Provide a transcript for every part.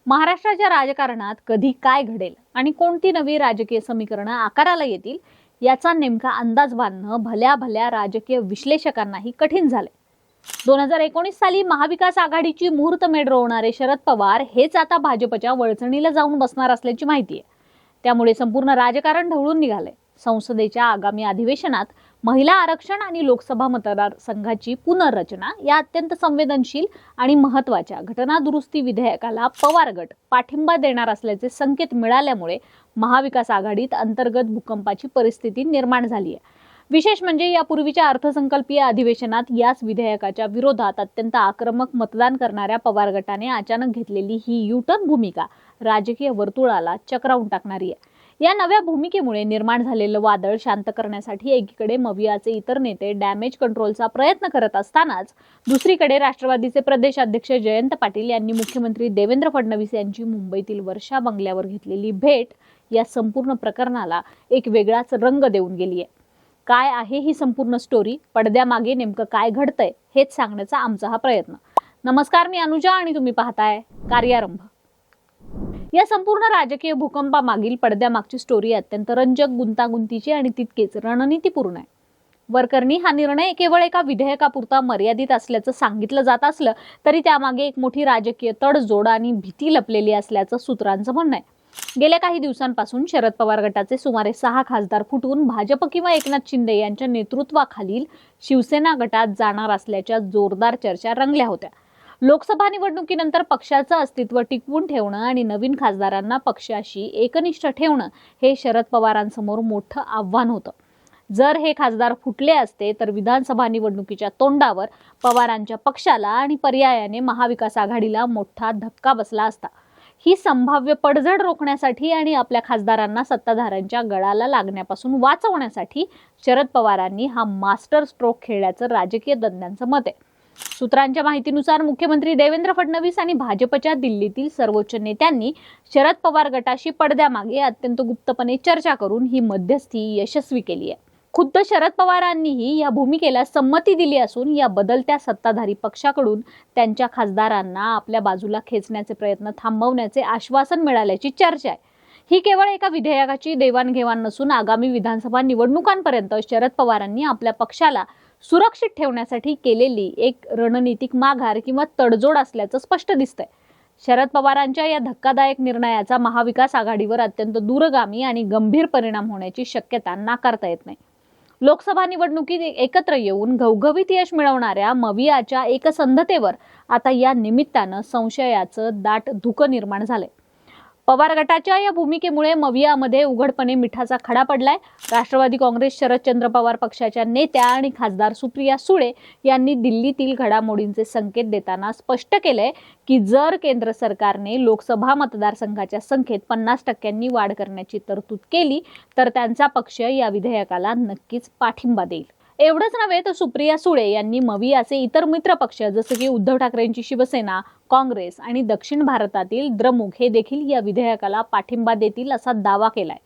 महाराष्ट्राच्या राजकारणात कधी काय घडेल आणि कोणती नवी राजकीय समीकरणं आकाराला येतील याचा नेमका अंदाज बांधणं भल्या भल्या राजकीय विश्लेषकांनाही कठीण झाले. 2019 साली महाविकास आघाडीची मुहूर्तमेढ रोवणारे शरद पवार हेच आता भाजपच्या वळचणीला जाऊन बसणार असल्याची माहिती आहे. त्यामुळे संपूर्ण राजकारण ढवळून निघाले. संसदेच्या आगामी अधिवेशनात महिला आरक्षण आणि लोकसभा मतदारसंघाची पुनर्रचना या अत्यंत संवेदनशील आणि महत्त्वाच्या घटना दुरुस्ती विधेयकाला पवार गट पाठिंबा देणार असल्याचे संकेत मिळाल्यामुळे महाविकास आघाडीत अंतर्गत भूकंपाची परिस्थिती निर्माण झाली आहे. विशेष म्हणजे यापूर्वीच्या अर्थसंकल्पीय अधिवेशनात याच विधेयकाच्या विरोधात अत्यंत आक्रमक मतदान करणाऱ्या पवार गटाने अचानक घेतलेली ही युटर्न भूमिका राजकीय वर्तुळाला चक्रावून टाकणारी आहे. या नव्या भूमिकेमुळे निर्माण झालेलं वादळ शांत करण्यासाठी एकीकडे मविआचे इतर नेते डॅमेज कंट्रोलचा प्रयत्न करत असतानाच दुसरीकडे राष्ट्रवादीचे प्रदेशाध्यक्ष जयंत पाटील यांनी मुख्यमंत्री देवेंद्र फडणवीस यांची मुंबईतील वर्षा बंगल्यावर घेतलेली भेट या संपूर्ण प्रकरणाला एक वेगळाच रंग देऊन गेली आहे. काय आहे ही संपूर्ण स्टोरी, पडद्यामागे नेमकं काय घडतंय हेच सांगण्याचा आमचा हा प्रयत्न. नमस्कार, मी अनुजा आणि तुम्ही पाहताय कार्यारंभ. या संपूर्ण राजकीय भूकंपामागील पडद्यामागची स्टोरी अत्यंत रंजक, गुंतागुंतीची आणि तितकेच रणनीतीपूर्ण आहे. वरकरणी हा निर्णय केवळ एका विधेयकापुरता मर्यादित असल्याचं सांगितलं जात असलं तरी त्यामागे एक मोठी राजकीय तडजोड आणि भीती लपलेली असल्याचं सूत्रांचं म्हणणं आहे. गेल्या काही दिवसांपासून शरद पवार गटाचे सुमारे 6 खासदार फुटून भाजप किंवा एकनाथ शिंदे यांच्या नेतृत्वाखालील शिवसेना गटात जाणार असल्याच्या जोरदार चर्चा रंगल्या होत्या. लोकसभा निवडणुकीनंतर पक्षाचं अस्तित्व टिकवून ठेवणं आणि नवीन खासदारांना पक्षाशी एकनिष्ठ ठेवणं हे शरद पवारांसमोर मोठं आव्हान होतं. जर हे खासदार फुटले असते तर विधानसभा निवडणुकीच्या तोंडावर पवारांच्या पक्षाला आणि पर्यायाने महाविकास आघाडीला मोठा धक्का बसला असता. ही संभाव्य पडझड रोखण्यासाठी आणि आपल्या खासदारांना सत्ताधाऱ्यांच्या गळाला लागण्यापासून वाचवण्यासाठी शरद पवारांनी हा मास्टर स्ट्रोक खेळल्याचं राजकीय तज्ञांचं मत आहे. सूत्रांच्या माहितीनुसार मुख्यमंत्री देवेंद्र फडणवीस आणि भाजपच्या दिल्लीतील सर्वोच्च नेत्यांनी शरद पवार गटाशी पडद्यामागे अत्यंत गुप्तपणे चर्चा करून ही मध्यस्थी यशस्वी केली आहे. खुद्द शरद पवारांनीही या भूमिकेला संमती दिली असून या बदलत्या सत्ताधारी पक्षाकडून त्यांच्या खासदारांना आपल्या बाजूला खेचण्याचे प्रयत्न थांबवण्याचे आश्वासन मिळाल्याची चर्चा आहे. ही केवळ एका विधेयकाची देवाणघेवाण नसून आगामी विधानसभा निवडणुकांपर्यंत शरद पवारांनी आपल्या पक्षाला सुरक्षित ठेवण्यासाठी केलेली एक रणनीतिक माघार किंवा तडजोड असल्याचं स्पष्ट दिसतंय. शरद पवारांच्या या धक्कादायक निर्णयाचा महाविकास आघाडीवर अत्यंत दूरगामी आणि गंभीर परिणाम होण्याची शक्यता नाकारता येत नाही. लोकसभा निवडणुकीत एकत्र येऊन घवघवीत यश मिळवणाऱ्या मविआच्या एकसंधतेवर आता या निमित्तानं संशयाचं दाट धुकं निर्माण झालंय. पवार गटाच्या या भूमिकेमुळे मविआमध्ये उघडपणे मिठाचा खडा पडलाय. राष्ट्रवादी काँग्रेस शरदचंद्र पवार पक्षाच्या नेत्या आणि खासदार सुप्रिया सुळे यांनी दिल्लीतील घडामोडींचे संकेत देताना स्पष्ट केलंय की जर केंद्र सरकारने लोकसभा मतदारसंघाच्या संख्येत 50% वाढ करण्याची तरतूद केली तर त्यांचा पक्ष या विधेयकाला नक्कीच पाठिंबा देईल. एवढंच नव्हे तर सुप्रिया सुळे यांनी मविआचे इतर मित्र पक्ष जसे की उद्धव ठाकरेंची शिवसेना, काँग्रेस आणि दक्षिण भारतातील द्रमुक हे देखील या विधेयकाला पाठिंबा देतील असा दावा केलाय.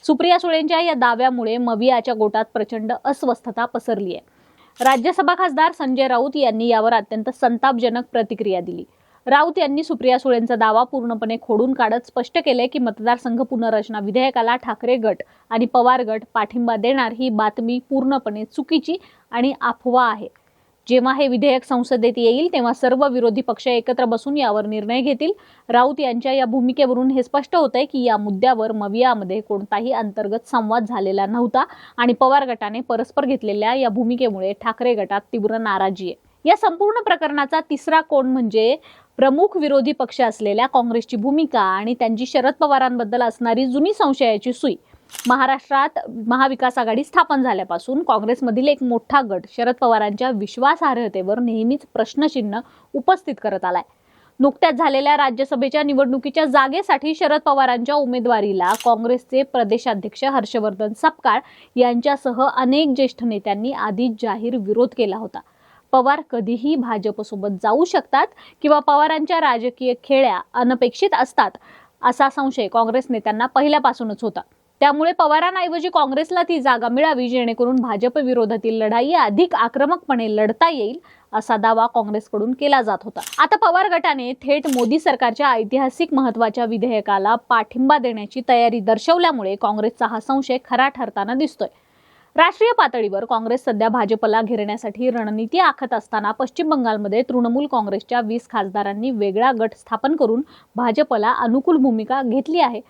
सुप्रिया सुळेंच्या या दाव्यामुळे मविआच्या गोटात प्रचंड अस्वस्थता पसरली आहे. राज्यसभा खासदार संजय राऊत यांनी यावर अत्यंत संतापजनक प्रतिक्रिया दिली. राऊत यांनी सुप्रिया सुळेंचा दावा पूर्णपणे खोडून काढत स्पष्ट केले की मतदारसंघ पुनर्रचना विधेयकाला ठाकरे गट आणि पवार गट पाठिंबा देणार ही बातमी पूर्णपणे चुकीची आणि अफवा आहे. जेव्हा हे विधेयक संसदेत येईल तेव्हा सर्व विरोधी पक्ष एकत्र बसून यावर निर्णय घेतील. राऊत यांच्या या भूमिकेवरून हे स्पष्ट होतंय की या मुद्द्यावर मविआमध्ये कोणताही अंतर्गत संवाद झालेला नव्हता आणि पवार गटाने परस्पर घेतलेल्या या भूमिकेमुळे ठाकरे गटात तीव्र नाराजी आहे. या संपूर्ण प्रकरणाचा तिसरा कोन म्हणजे प्रमुख विरोधी पक्ष असलेल्या काँग्रेसची भूमिका आणि त्यांची शरद पवारांबद्दल असणारी जुनी संशयाची सुई. महाराष्ट्रात महाविकास आघाडी स्थापन झाल्यापासून काँग्रेसमधील एक मोठा गट शरद पवारांच्या विश्वासार्हतेवर नेहमीच प्रश्नचिन्ह उपस्थित करत आलाय. नुकत्याच झालेल्या राज्यसभेच्या निवडणुकीच्या जागेसाठी शरद पवारांच्या उमेदवारीला काँग्रेसचे प्रदेशाध्यक्ष हर्षवर्धन सपकाळ यांच्यासह अनेक ज्येष्ठ नेत्यांनी आधीच जाहीर विरोध केला होता. पवार कधीही भाजपसोबत जाऊ शकतात किंवा पवारांच्या राजकीय खेळ्या अनपेक्षित असतात असा संशय काँग्रेस नेत्यांना पहिल्यापासूनच होता. त्यामुळे पवारांऐवजी काँग्रेसला ती जागा मिळावी जेणेकरून भाजप विरोधातील लढाई अधिक आक्रमकपणे लढता येईल असा दावा काँग्रेसकडून केला जात होता। आता पवार गटाने थेट मोदी सरकारच्या ऐतिहासिक महत्त्वाच्या विधेयकाला पाठिंबा देण्याची तयारी दर्शवल्यामुळे काँग्रेसचा हा संशय खरा ठरताना दिसतोय। राष्ट्रीय पातळीवर काँग्रेस सध्या भाजपला घेरण्यासाठी रणनीती आखत असताना पश्चिम बंगालमध्ये तृणमूल काँग्रेसच्या 20 खासदारांनी वेगळा गट स्थापन करून भाजपला अनुकूल भूमिका घेतली आहे,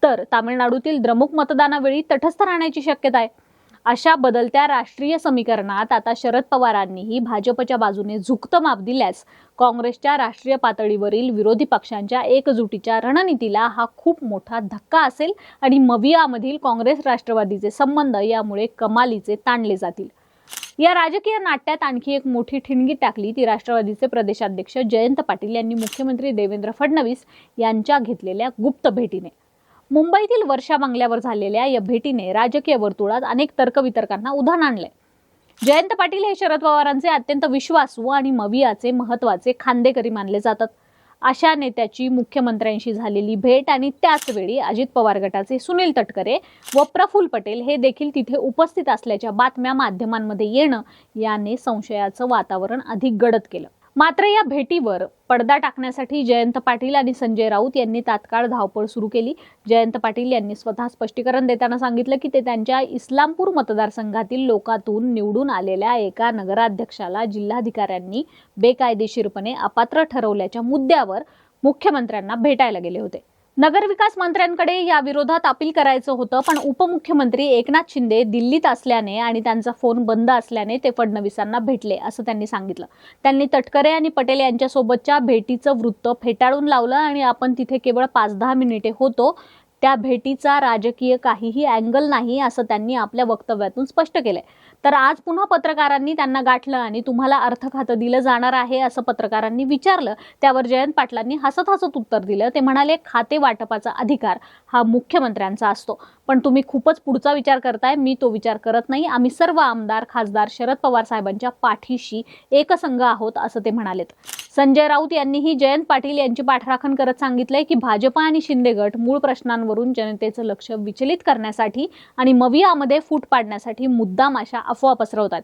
तर तामिळनाडूतील द्रमुक मतदानावेळी तटस्थ राहण्याची शक्यता आहे। अशा बदलत्या राष्ट्रीय समीकरणात आता शरद पवारांनीही भाजपच्या बाजूने झुकतं माप दिल्यास काँग्रेसच्या राष्ट्रीय पातळीवरील विरोधी पक्षांच्या एकजुटीच्या रणनीतीला हा खूप मोठा धक्का असेल आणि मवियामधील काँग्रेस राष्ट्रवादीचे संबंध यामुळे कमालीचे ताणले जातील। या राजकीय नाट्यात आणखी एक मोठी ठिणगी टाकली ती राष्ट्रवादीचे प्रदेशाध्यक्ष जयंत पाटील यांनी मुख्यमंत्री देवेंद्र फडणवीस यांच्या घेतलेल्या गुप्त भेटीने। मुंबईतील वर्षा बंगल्यावर झालेल्या या भेटीने राजकीय वर्तुळात अनेक तर्कवितर्कांना उधाण आणले। जयंत पाटील हे शरद पवारांचे अत्यंत विश्वासू आणि मवियाचे महत्त्वाचे खांदेकरी मानले जातात। अशा नेत्याची मुख्यमंत्र्यांशी झालेली भेट आणि त्याच वेळी अजित पवार गटाचे सुनील तटकरे व प्रफुल्ल पटेल हे देखील तिथे उपस्थित असल्याच्या बातम्या माध्यमांमध्ये येणं याने संशयाचं वातावरण अधिक गडद केलं। मात्र या भेटीवर पडदा टाकण्यासाठी जयंत पाटील आणि संजय राऊत यांनी तात्काळ धावपळ सुरू केली। जयंत पाटील यांनी स्वतः स्पष्टीकरण देताना सांगितलं की ते त्यांच्या इस्लामपूर मतदारसंघातील लोकातून निवडून आलेल्या एका नगराध्यक्षाला जिल्हाधिकाऱ्यांनी बेकायदेशीरपणे अपात्र ठरवल्याच्या मुद्द्यावर मुख्यमंत्र्यांना भेटायला गेले होते। नगरविकास मंत्र्यांकडे या विरोधात अपील करायचं होतं, पण उपमुख्यमंत्री एकनाथ शिंदे दिल्लीत असल्याने आणि त्यांचा फोन बंद असल्याने ते फडणवीसांना भेटले असं त्यांनी सांगितलं। त्यांनी तटकरे आणि पटेल यांच्यासोबतच्या भेटीचं वृत्त फेटाळून लावलं आणि आपण तिथे केवळ 5-10 मिनिटे होतो, त्या भेटीचा राजकीय काहीही अँगल नाही असं त्यांनी आपल्या वक्तव्यातून स्पष्ट केलंय। तर आज पुन्हा पत्रकारांनी त्यांना गाठलं आणि तुम्हाला अर्थ खातं दिलं जाणार आहे असं पत्रकारांनी विचारलं। त्यावर जयंत पाटलांनी हसत हसत उत्तर दिलं। ते म्हणाले, खाते वाटपाचा अधिकार हा मुख्यमंत्र्यांचा असतो, पण तुम्ही खूपच पुढचा विचार करताय, मी तो विचार करत नाही। आम्ही सर्व आमदार खासदार शरद पवार साहेबांच्या पाठीशी एकसंघ आहोत असं ते म्हणालेत। संजय राऊत यांनीही जयंत पाटील यांची पाठराखण करत सांगितलंय की भाजप आणि शिंदे गट मूळ प्रश्नांवरून जनतेचं लक्ष विचलित करण्यासाठी आणि मवियामध्ये फूट पाडण्यासाठी मुद्दाम अशा अफवा पसरवतात।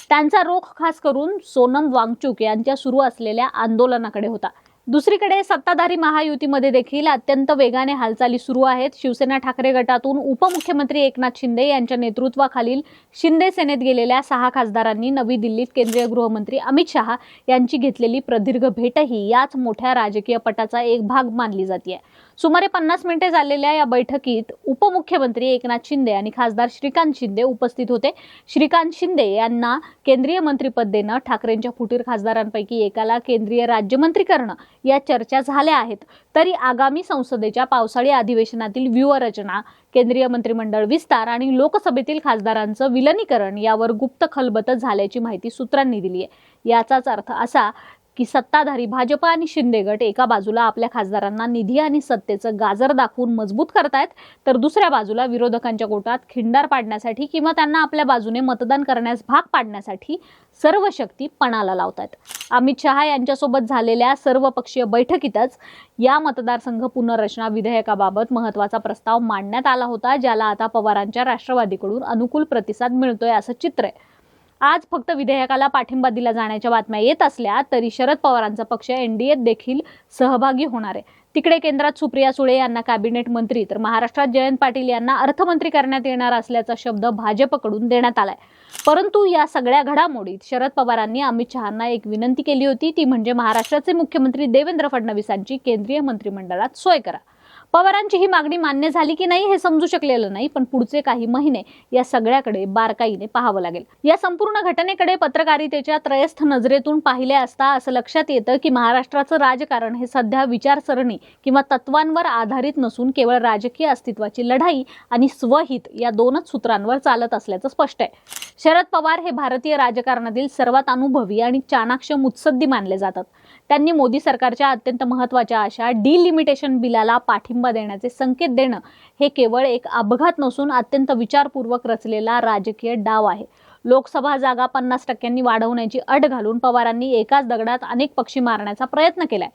त्यांचा रोख खास करून सोनम वांगचुक यांच्या सुरू असलेल्या आंदोलनाकडे होता। दुसरीकडे सत्ताधारी महायुतीमध्ये देखील अत्यंत वेगाने हालचाली सुरू आहेत। शिवसेना ठाकरे गटातून उपमुख्यमंत्री एकनाथ शिंदे यांच्या नेतृत्वाखालील शिंदे सेनेत गेलेल्या 6 खासदारांनी नवी दिल्लीत केंद्रीय गृहमंत्री अमित शहा यांची घेतलेली प्रदीर्घ भेटही याच मोठ्या राजकीय पटाचा एक भाग मानली जाते। सुमारे 50 मिनिटे चाललेल्या या बैठकीत उपमुख्यमंत्री एकनाथ शिंदे आणि खासदार श्रीकांत शिंदे उपस्थित होते। श्रीकांत शिंदे यांना केंद्रीय मंत्रिपद देणं, ठाकरेंच्या फुटीर खासदारांपैकी एकाला केंद्रीय राज्यमंत्री करणं या चर्चा झाल्या आहेत। तरी आगामी संसदेच्या पावसाळी अधिवेशनातील व्यूहरचना, केंद्रीय मंत्रिमंडळ विस्तार आणि लोकसभेतील खासदारांचं विलनीकरण यावर गुप्त खलबत झाल्याची माहिती सूत्रांनी दिली आहे। याचाच अर्थ असा की सत्ताधारी भाजप आणि शिंदे गट एका बाजूला आपल्या खासदारांना निधी आणि सत्तेचं गाजर दाखवून मजबूत करतायत, तर दुसऱ्या बाजूला विरोधकांच्या गोटात खिंडार पाडण्यासाठी किंवा त्यांना आपल्या बाजूने मतदान करण्यास भाग पाडण्यासाठी सर्व शक्ती पणाला लावतात। अमित शहा यांच्यासोबत झालेल्या सर्वपक्षीय बैठकीतच या मतदारसंघ पुनर्रचना विधेयकाबाबत महत्त्वाचा प्रस्ताव मांडण्यात आला होता, ज्याला आता पवारांच्या राष्ट्रवादीकडून अनुकूल प्रतिसाद मिळतोय असं चित्र आहे। आज फक्त विधेयकाला पाठिंबा दिला जाण्याच्या बातम्या येत असल्या तरी शरद पवारांचा पक्ष एनडीएत देखील सहभागी होणार आहे। तिकडे केंद्रात सुप्रिया सुळे यांना कॅबिनेट मंत्री तर महाराष्ट्रात जयंत पाटील यांना अर्थमंत्री करण्यात येणार असल्याचा शब्द भाजपकडून देण्यात आलाय। परंतु या सगळ्या घडामोडीत शरद पवारांनी अमित शहांना एक विनंती केली होती, ती म्हणजे महाराष्ट्राचे मुख्यमंत्री देवेंद्र फडणवीसांची केंद्रीय मंत्रिमंडळात सोय करा। पवारांची ही मागणी मान्य झाली की नाही हे समजू शकलेलं नाही, पण पुढचे काही महिने या सगळ्याकडे बारकाईने पाहावं लागेल। या संपूर्ण घटनेकडे पत्रकारितेच्या त्रयस्थ नजरेतून पाहिले असता असं लक्षात येतं की महाराष्ट्राचं राजकारण हे सध्या विचारसरणी किंवा तत्वांवर आधारित नसून केवळ राजकीय अस्तित्वाची लढाई आणि स्वहित या दोनच सूत्रांवर चालत असल्याचं स्पष्ट आहे। शरद पवार हे भारतीय राजकारणातील सर्वात अनुभवी आणि चाणाक्ष मुत्सद्दी मानले जातात। त्यांनी मोदी सरकारच्या अत्यंत महत्त्वाच्या अशा डिलिमिटेशन बिलाला पाठिंबा देण्याचे संकेत देणं हे केवळ एक अपघात नसून अत्यंत विचारपूर्वक रचलेला राजकीय डाव आहे। लोकसभा जागा 50% वाढवण्याची अट घालून पवारांनी एकाच दगडात अनेक पक्षी मारण्याचा प्रयत्न केलाय।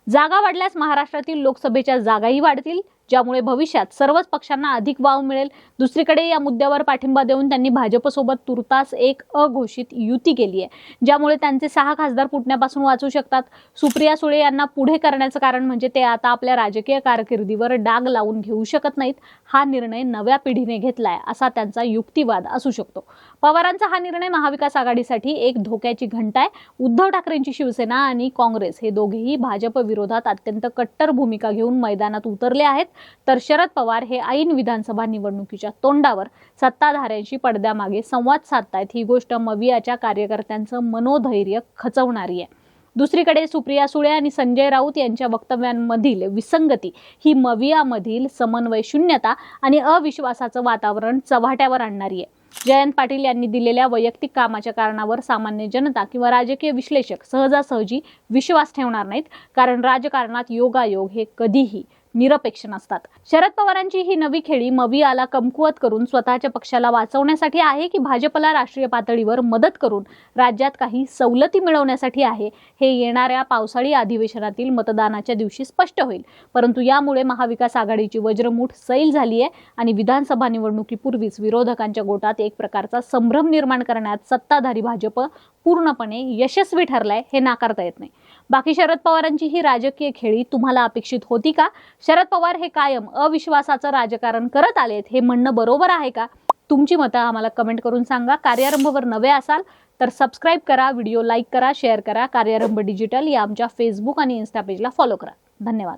जागा वाढल्यास महाराष्ट्रातील लोकसभेच्या जागाही वाढतील, ज्यामुळे भविष्यात सर्वच पक्षांना अधिक वाव मिळेल। दुसरीकडे या मुद्द्यावर पाठिंबा देऊन त्यांनी भाजपसोबत तुर्तास एक अघोषित युती केली आहे, ज्यामुळे त्यांचे 6 खासदार फुटण्यापासून वाचू शकतात। सुप्रिया सुळे यांना पुढे करण्याचं कारण म्हणजे ते आता आपल्या राजकीय कारकिर्दीवर डाग लावून घेऊ शकत नाहीत। हा निर्णय नव्या पिढीने घेतलाय असा त्यांचा युक्तिवाद असू शकतो। पवारांचा हा निर्णय महाविकास आघाडीसाठी एक धोक्याची घंटा आहे। उद्धव ठाकरेंची शिवसेना आणि काँग्रेस हे दोघेही भाजप विरोधात अत्यंत कट्टर भूमिका घेऊन मैदानात उतरले आहेत, तर शरद पवार हे ऐन विधानसभा निवडणुकीच्या तोंडावर सत्ताधाऱ्यांशी पडद्यामागे संवाद साधतायत। ही गोष्ट मवियाच्या कार्यकर्त्यांचं मनोधैर्य खचवणारी आहे। दुसरीकडे सुप्रिया सुळे आणि संजय राऊत यांच्या वक्तव्यांमधील विसंगती ही मवियामधील समन्वय शून्यता आणि अविश्वासाचं वातावरण चव्हाट्यावर आणणारी आहे। जयंत पाटील यांनी दिलेल्या वैयक्तिक कामाच्या कारणावर सामान्य जनता किंवा राजकीय विश्लेषक सहजासहजी विश्वास ठेवणार नाहीत, कारण राजकारणात योगायोग हे कधीही निरपेक्ष नसतात। शरद पवारांची ही नवी खेळी मवियाला कमकुवत करून स्वतःच्या पक्षाला वाचवण्यासाठी आहे की भाजपला राष्ट्रीय पातळीवर मदत करून राज्यात काही सवलती मिळवण्यासाठी आहे, हे येणाऱ्या पावसाळी अधिवेशनातील मतदानाच्या दिवशी स्पष्ट होईल। परंतु यामुळे महाविकास आघाडीची वज्रमूठ सैल झाली आहे आणि विधानसभा निवडणुकीपूर्वीच विरोधकांच्या गोटात एक प्रकारचा संभ्रम निर्माण करण्यात सत्ताधारी भाजप पूर्णपणे यशस्वी ठरलाय, हे नाकारता येत नाही। बाकी शरद पवारांची ही राजकीय खेळी तुम्हाला अपेक्षित होती का? शरद पवार हे कायम अविश्वासाचं राजकारण करत आलेत हे म्हणणं बरोबर आहे का? तुमची मतं आम्हाला कमेंट करून सांगा। कार्यारंभवर नवे असाल तर सबस्क्राईब करा, व्हिडिओ लाईक करा, शेअर करा। कार्यारंभ डिजिटल या आमच्या फेसबुक आणि इन्स्टा पेजला फॉलो करा। धन्यवाद।